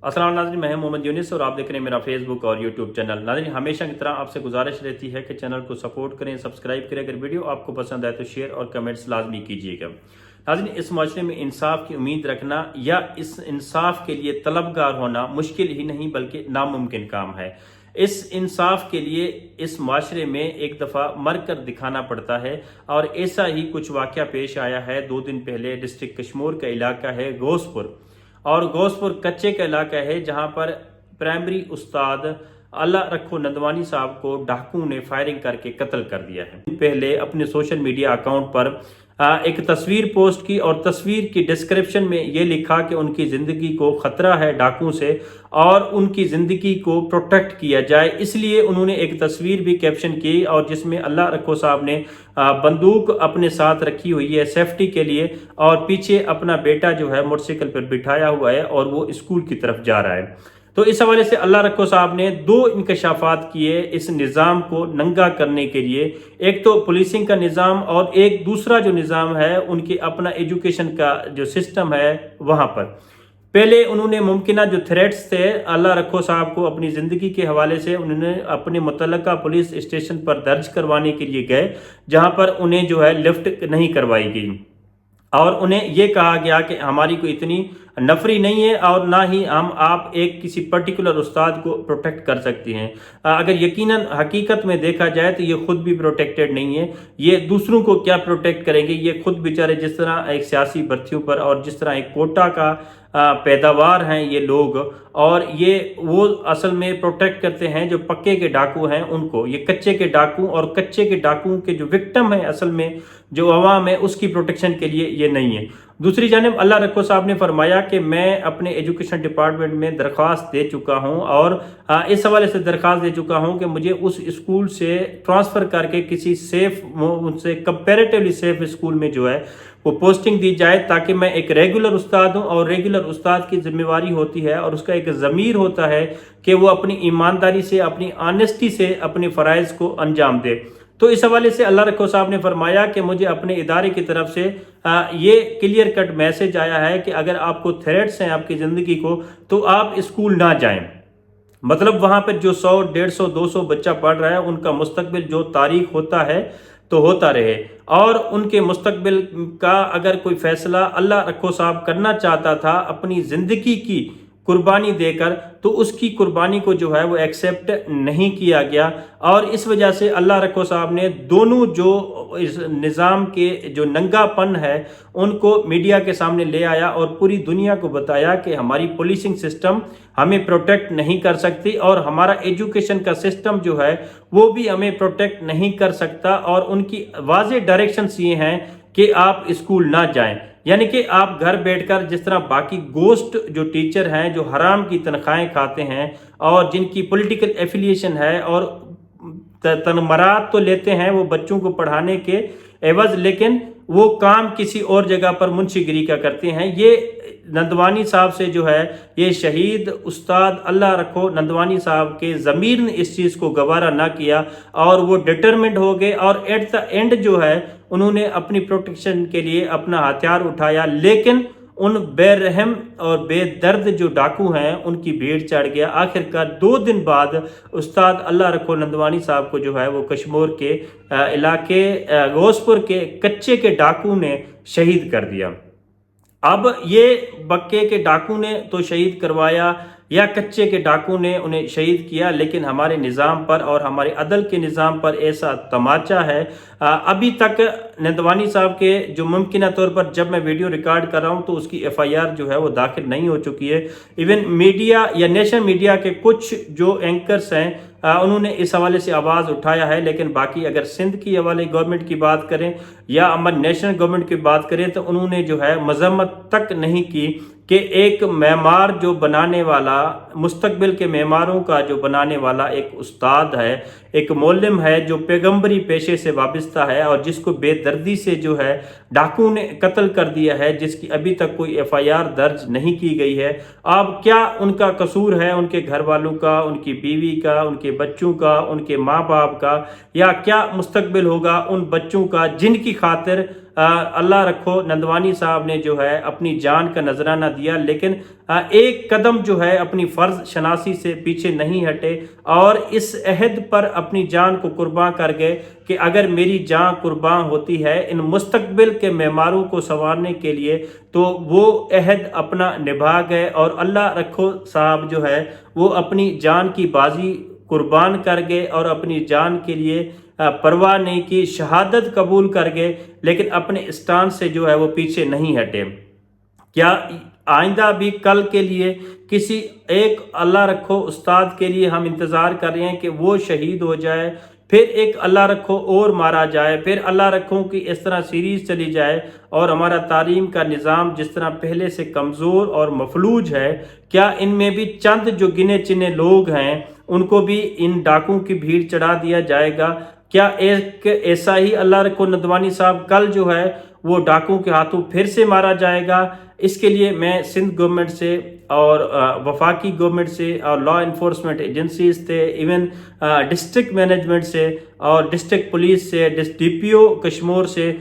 अस्सलाम नाज़रीन, मैं मोहम्मद यूनिस और आप देख रहे हैं मेरा फेसबुक और यूट्यूब चैनल। नाज़रीन, हमेशा की तरह आपसे गुजारिश रहती है कि चैनल को सपोर्ट करें, सब्सक्राइब करें। अगर वीडियो आपको पसंद आए तो शेयर और कमेंट्स लाजमी कीजिएगा। नाज़रीन, इस माशरे में इंसाफ की उम्मीद रखना या इस इंसाफ के लिए तलबगार होना मुश्किल ही नहीं बल्कि नामुमकिन काम है। इस इंसाफ के लिए इस माशरे में एक दफ़ा मर कर दिखाना पड़ता है और ऐसा ही कुछ वाक़या पेश आया है 2 दिन पहले। डिस्ट्रिक्ट कश्मीर का इलाका है गोसपुर, और गोसपुर कच्चे का इलाका है जहां पर प्राइमरी उस्ताद अल्लाह रखो नंदवानी साहब को डाकू ने फायरिंग करके कत्ल कर दिया है। पहले अपने सोशल मीडिया अकाउंट पर एक तस्वीर पोस्ट की और तस्वीर की डिस्क्रिप्शन में ये लिखा कि उनकी ज़िंदगी को ख़तरा है डाकू से और उनकी ज़िंदगी को प्रोटेक्ट किया जाए। इसलिए उन्होंने एक तस्वीर भी कैप्शन की और जिसमें अल्लाह रखो साहब ने बंदूक अपने साथ रखी हुई है सेफ्टी के लिए, और पीछे अपना बेटा जो है मोटरसाइकिल पर बिठाया हुआ है और वो स्कूल की तरफ जा रहा है। तो इस हवाले से अल्लाह रखो साहब ने 2 इंकशाफात किए इस निज़ाम को नंगा करने के लिए। एक तो पुलिसिंग का निज़ाम और एक दूसरा जो निज़ाम है उनके अपना एजुकेशन का जो सिस्टम है वहाँ पर। पहले उन्होंने मुमकिना जो थ्रेट्स थे अल्लाह रखो साहब को अपनी ज़िंदगी के हवाले से उन्होंने अपने मुतल्लका पुलिस स्टेशन पर दर्ज करवाने के लिए गए, जहाँ पर उन्हें जो है लिफ्ट नहीं करवाई गई और उन्हें यह कहा गया कि हमारी कोई इतनी नफरी नहीं है और ना ही हम आप एक किसी पर्टिकुलर उस्ताद को प्रोटेक्ट कर सकते हैं। अगर यकीनन हकीकत में देखा जाए तो ये खुद भी प्रोटेक्टेड नहीं है, ये दूसरों को क्या प्रोटेक्ट करेंगे। ये खुद बेचारे जिस तरह एक सियासी भर्तियों पर और जिस तरह एक कोटा का पैदावार हैं ये लोग, और ये वो असल में प्रोटेक्ट करते हैं जो पक्के के डाकू हैं उनको। ये कच्चे के डाकू और कच्चे के डाकुओं के जो विक्टिम है असल में जो अवाम है उसकी प्रोटेक्शन के लिए ये नहीं है। दूसरी जानिब अल्लाह रखो साहब ने फरमाया कि मैं अपने एजुकेशन डिपार्टमेंट में दरख्वास्त दे चुका हूं और इस हवाले से दरख्वास्त दे चुका हूं कि मुझे उस स्कूल से ट्रांसफ़र करके किसी सेफ, उनसे कंपैरेटिवली सेफ स्कूल में जो है वो पोस्टिंग दी जाए, ताकि मैं एक रेगुलर उस्ताद हूँ। और रेगुलर उस्ताद की जिम्मेवारी होती है और उसका एक ज़मीर होता है कि वो अपनी ईमानदारी से, अपनी ऑनेस्टी से अपने फ़राइज़ को अंजाम दे। तो इस हवाले से अल्लाह रखो साहब ने फरमाया कि मुझे अपने इदारे की तरफ से ये क्लियर कट मैसेज आया है कि अगर आपको थ्रेट्स हैं आपकी ज़िंदगी को तो आप स्कूल ना जाएं। मतलब वहाँ पर जो 100, 150, 200 बच्चा पढ़ रहा है उनका मुस्तकबिल जो तारीख होता है तो होता रहे, और उनके मुस्तकबिल का अगर कोई फैसला अल्लाह रखो साहब करना चाहता था अपनी ज़िंदगी की कुर्बानी देकर तो उसकी कुर्बानी को जो है वो एक्सेप्ट नहीं किया गया। और इस वजह से अल्लाह रखो साहब ने दोनों जो इस निज़ाम के जो नंगापन है उनको मीडिया के सामने ले आया और पूरी दुनिया को बताया कि हमारी पुलिसिंग सिस्टम हमें प्रोटेक्ट नहीं कर सकती और हमारा एजुकेशन का सिस्टम जो है वो भी हमें प्रोटेक्ट नहीं कर सकता। और उनकी वाज़ेह डायरेक्शंस ये हैं कि आप स्कूल ना जाएं, यानी कि आप घर बैठकर जिस तरह बाकी गोस्ट जो टीचर हैं जो हराम की तनख्वाहें खाते हैं और जिनकी पॉलिटिकल एफिलिएशन है और तनमरात तो लेते हैं वो बच्चों को पढ़ाने के एवज, लेकिन वो काम किसी और जगह पर मुंशीगिरी का करते हैं। ये नंदवानी साहब से जो है ये शहीद उस्ताद अल्लाह रखो नंदवानी साहब के ज़मीर ने इस चीज़ को गवारा ना किया और वो डिटरमिन्ड हो गए और एट द एंड जो है उन्होंने अपनी प्रोटेक्शन के लिए अपना हथियार उठाया, लेकिन उन बेरहम और बेदर्द जो डाकू हैं उनकी भीड़ चढ़ गया। आखिरकार 2 दिन बाद उस्ताद अल्लाह रखो नंदवानी साहब को जो है वो कश्मीर के इलाके गोसपुर के कच्चे के डाकू ने शहीद कर दिया। अब ये बक्के के डाकू ने तो शहीद करवाया या कच्चे के डाकू ने उन्हें शहीद किया, लेकिन हमारे निज़ाम पर और हमारे अदल के निज़ाम पर ऐसा तमाचा है। अभी तक नंदवानी साहब के जो मुमकिन तौर पर जब मैं वीडियो रिकॉर्ड कर रहा हूँ तो उसकी FIR जो है वो दाखिल नहीं हो चुकी है। इवन मीडिया या नेशनल मीडिया के कुछ जो एंकर्स हैं उन्होंने इस हवाले से आवाज़ उठाया है, लेकिन बाकी अगर सिंध की हवाले गवर्नमेंट की बात करें या हमारे नेशनल गवर्नमेंट की बात करें तो उन्होंने जो है मजम्मत तक नहीं की कि एक मेमार जो बनाने वाला, मुस्तकबिल के मेमारों का जो बनाने वाला एक उस्ताद है, एक मोल्लिम है जो पैगंबरी पेशे से वाबस्ता है और जिसको बेदर्दी से जो है डाकू ने कत्ल कर दिया है, जिसकी अभी तक कोई FIR दर्ज नहीं की गई है। अब क्या उनका कसूर है, उनके घर वालों का, उनकी बीवी का, उनके बच्चों का, उनके माँ बाप का, या क्या मुस्तकबिल होगा उन बच्चों का जिनकी खातिर اللہ رکھو نندوانی صاحب نے جو ہے اپنی جان کا نذرانہ دیا، لیکن ایک قدم جو ہے اپنی فرض شناسی سے پیچھے نہیں ہٹے اور اس عہد پر اپنی جان کو قربان کر گئے کہ اگر میری جان قربان ہوتی ہے ان مستقبل کے معماروں کو سنوارنے کے لیے تو وہ عہد اپنا نبھا گئے، اور اللہ رکھو صاحب جو ہے وہ اپنی جان کی بازی قربان کر گئے اور اپنی جان کے لیے پرواہ نہیں کی، شہادت قبول کر گئے، لیکن اپنے اسٹان سے جو ہے وہ پیچھے نہیں ہٹے۔ کیا آئندہ بھی کل کے لیے کسی ایک اللہ رکھو استاد کے لیے ہم انتظار کر رہے ہیں کہ وہ شہید ہو جائے، پھر ایک اللہ رکھو اور مارا جائے، پھر اللہ رکھو کی اس طرح سیریز چلی جائے اور ہمارا تعلیم کا نظام جس طرح پہلے سے کمزور اور مفلوج ہے، کیا ان میں بھی چند جو گنے چنے لوگ ہیں ان کو بھی ان ڈاکوں کی بھیڑ چڑھا دیا جائے گا؟ کیا ایک ایسا ہی اللہ رکھو نندوانی صاحب کل جو ہے وہ ڈاکوں کے ہاتھوں پھر سے مارا جائے گا؟ اس کے لیے میں سندھ گورنمنٹ سے اور وفاقی گورنمنٹ سے اور لا انفورسمنٹ ایجنسیز سے، ایون ڈسٹرکٹ مینجمنٹ سے اور ڈسٹرکٹ پولیس سے، ڈی پی او کشمور سے،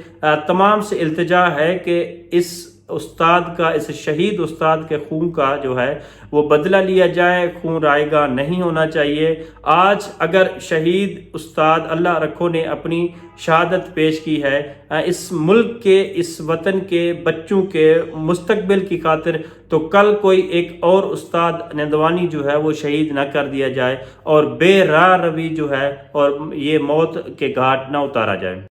تمام سے التجا ہے کہ اس استاد کا، اس شہید استاد کے خون کا جو ہے وہ بدلہ لیا جائے، خون رائے گاں نہیں ہونا چاہیے۔ آج اگر شہید استاد اللہ رکھو نے اپنی شہادت پیش کی ہے اس ملک کے، اس وطن کے بچوں کے مستقبل کی خاطر، تو کل کوئی ایک اور استاد نندوانی جو ہے وہ شہید نہ کر دیا جائے اور بے راہ روی جو ہے اور یہ موت کے گھاٹ نہ اتارا جائے۔